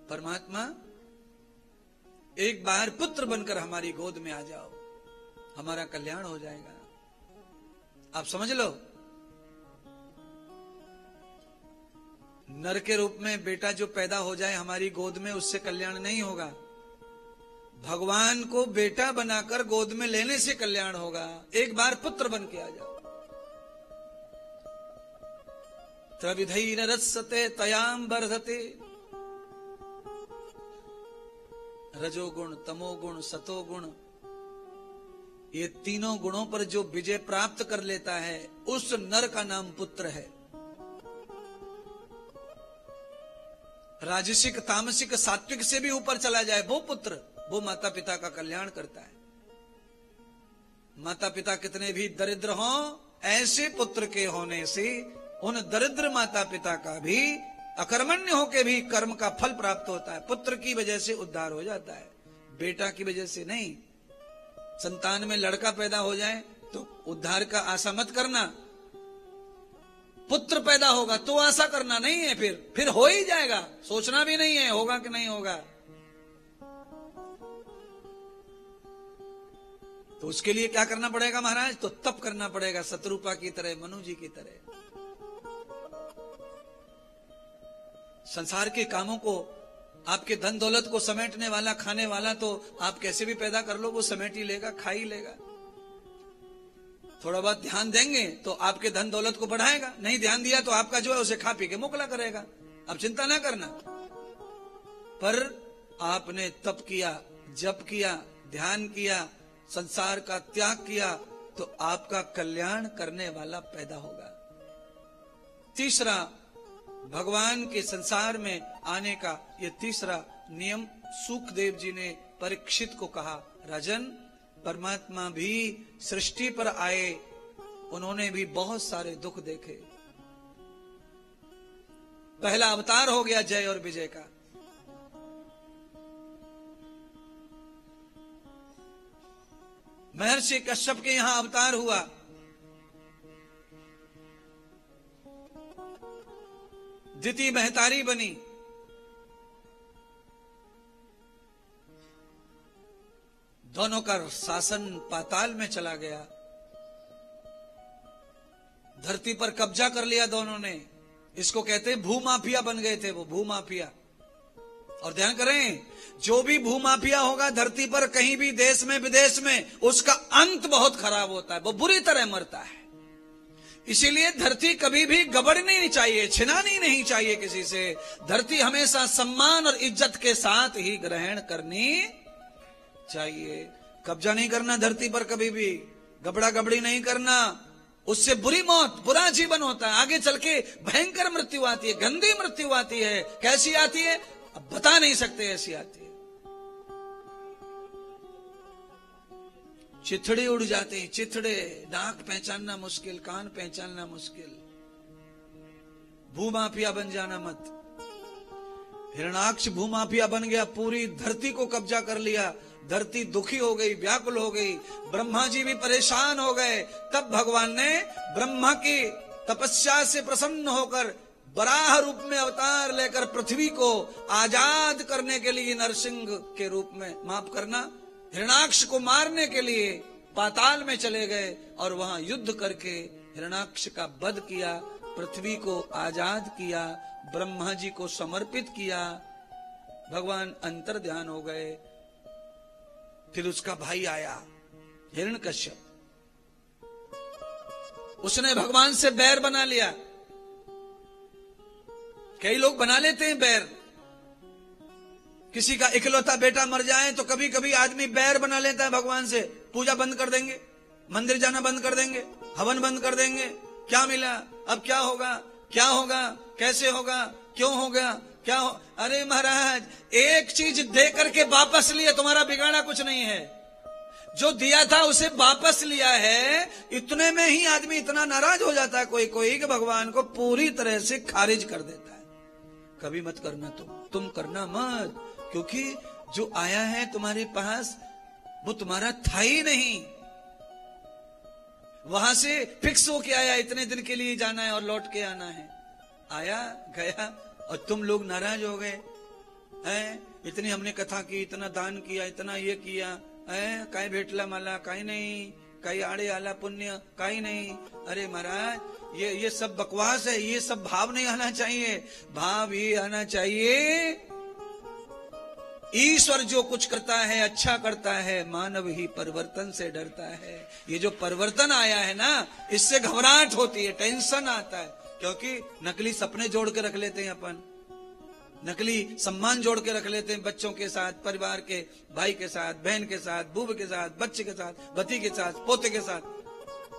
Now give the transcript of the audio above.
परमात्मा एक बार पुत्र बनकर हमारी गोद में आ जाओ, हमारा कल्याण हो जाएगा। आप समझ लो, नर के रूप में बेटा जो पैदा हो जाए हमारी गोद में, उससे कल्याण नहीं होगा। भगवान को बेटा बनाकर गोद में लेने से कल्याण होगा। एक बार पुत्र बन के आ जाओ। त्रविधैर रसते तयाम वर्धते, रजोगुण, तमोगुण, सतोगुण, ये तीनों गुणों पर जो विजय प्राप्त कर लेता है उस नर का नाम पुत्र है। राजसिक, तामसिक, सात्विक से भी ऊपर चला जाए वो पुत्र, वो माता पिता का कल्याण करता है। माता पिता कितने भी दरिद्र हों, ऐसे पुत्र के होने से उन दरिद्र माता पिता का भी अकर्मण्य होके भी कर्म का फल प्राप्त होता है। पुत्र की वजह से उद्धार हो जाता है, बेटा की वजह से नहीं। संतान में लड़का पैदा हो जाए तो उद्धार का आशा मत करना, पुत्र पैदा होगा तो आशा करना नहीं है, फिर हो ही जाएगा, सोचना भी नहीं है होगा कि नहीं होगा। तो उसके लिए क्या करना पड़ेगा महाराज? तो तप करना पड़ेगा, शत्रुपा की तरह, मनु जी की तरह। संसार के कामों को, आपके धन दौलत को समेटने वाला, खाने वाला तो आप कैसे भी पैदा कर लो, वो समेट ही लेगा, खा ही लेगा। थोड़ा बहुत ध्यान देंगे तो आपके धन दौलत को बढ़ाएगा, नहीं ध्यान दिया तो आपका जो है उसे खा पी के मोकला करेगा। अब चिंता ना करना। पर आपने तप किया, जप किया, ध्यान किया, संसार का त्याग किया तो आपका कल्याण करने वाला पैदा होगा। तीसरा, भगवान के संसार में आने का यह तीसरा नियम सुखदेव जी ने परीक्षित को कहा, राजन, परमात्मा भी सृष्टि पर आए, उन्होंने भी बहुत सारे दुख देखे। पहला अवतार हो गया जय और विजय का। महर्षि कश्यप के यहां अवतार हुआ, दिति महतारी बनी, दोनों का शासन पाताल में चला गया, धरती पर कब्जा कर लिया दोनों ने। इसको कहते हैं भूमाफिया बन गए थे वो, भूमाफिया। और ध्यान करें, जो भी भूमाफिया होगा धरती पर, कहीं भी देश में विदेश में, उसका अंत बहुत खराब होता है, वो बुरी तरह मरता है। इसीलिए धरती कभी भी गबड़नी नहीं चाहिए, छिनानी नहीं चाहिए किसी से। धरती हमेशा सम्मान और इज्जत के साथ ही ग्रहण करनी चाहिए। कब्जा नहीं करना धरती पर, कभी भी गबड़ा गबड़ी नहीं करना, उससे बुरी मौत, बुरा जीवन होता है। आगे चल के भयंकर मृत्यु आती है, गंदी मृत्यु आती है। कैसी आती है अब बता नहीं सकते, ऐसी आती है। चिथड़े उड़ जाते हैं, चिथड़े, नाक पहचानना मुश्किल, कान पहचानना मुश्किल। भूमाफिया बन जाना मत। हिरणाक्ष भूमाफिया बन गया, पूरी धरती को कब्जा कर लिया, धरती दुखी हो गई, व्याकुल हो गई, ब्रह्मा जी भी परेशान हो गए। तब भगवान ने ब्रह्मा की तपस्या से प्रसन्न होकर बराह रूप में अवतार लेकर पृथ्वी को आजाद करने के लिए नरसिंह के रूप में, माफ करना, हिरणाक्ष को मारने के लिए पाताल में चले गए और वहां युद्ध करके हिरणाक्ष का वध किया, पृथ्वी को आजाद किया, ब्रह्मा जी को समर्पित किया। भगवान अंतर ध्यान हो गए। फिर उसका भाई आया हिरण्यकश्यप, उसने भगवान से बैर बना लिया। कई लोग बना लेते हैं बैर, किसी का इकलौता बेटा मर जाए तो कभी कभी आदमी बैर बना लेता है भगवान से। पूजा बंद कर देंगे, मंदिर जाना बंद कर देंगे, हवन बंद कर देंगे। क्या मिला, अब क्या होगा, क्या होगा, कैसे होगा, क्यों होगा, क्या हो? अरे महाराज, एक चीज दे करके वापस लिया, तुम्हारा बिगाड़ा कुछ नहीं है। जो दिया था उसे वापस लिया है, इतने में ही आदमी इतना नाराज हो जाता है कोई कोई कि भगवान को पूरी तरह से खारिज कर देता है। कभी मत करना, तुम करना मत, क्योंकि जो आया है तुम्हारे पास वो तुम्हारा था ही नहीं। वहां से फिक्स होके आया, इतने दिन के लिए जाना है और लौट के आना है। आया गया और तुम लोग नाराज हो गए। है, इतनी हमने कथा की, इतना दान किया, इतना ये किया, है काय भेटला मला, काही नहीं, काही आड़े आला पुण्य, काही नहीं। अरे महाराज ये सब बकवास है, ये सब भाव नहीं आना चाहिए। भाव ये आना चाहिए, ईश्वर जो कुछ करता है अच्छा करता है, मानव ही परिवर्तन से डरता है। ये जो परिवर्तन आया है ना, इससे घबराहट होती है, टेंशन आता है, क्योंकि नकली सपने जोड़ के रख लेते हैं अपन, नकली सम्मान जोड़ के रख लेते हैं बच्चों के साथ, परिवार के, भाई के साथ, बहन के साथ, बूब के साथ, बच्चे के साथ, पति के साथ, पोते के साथ।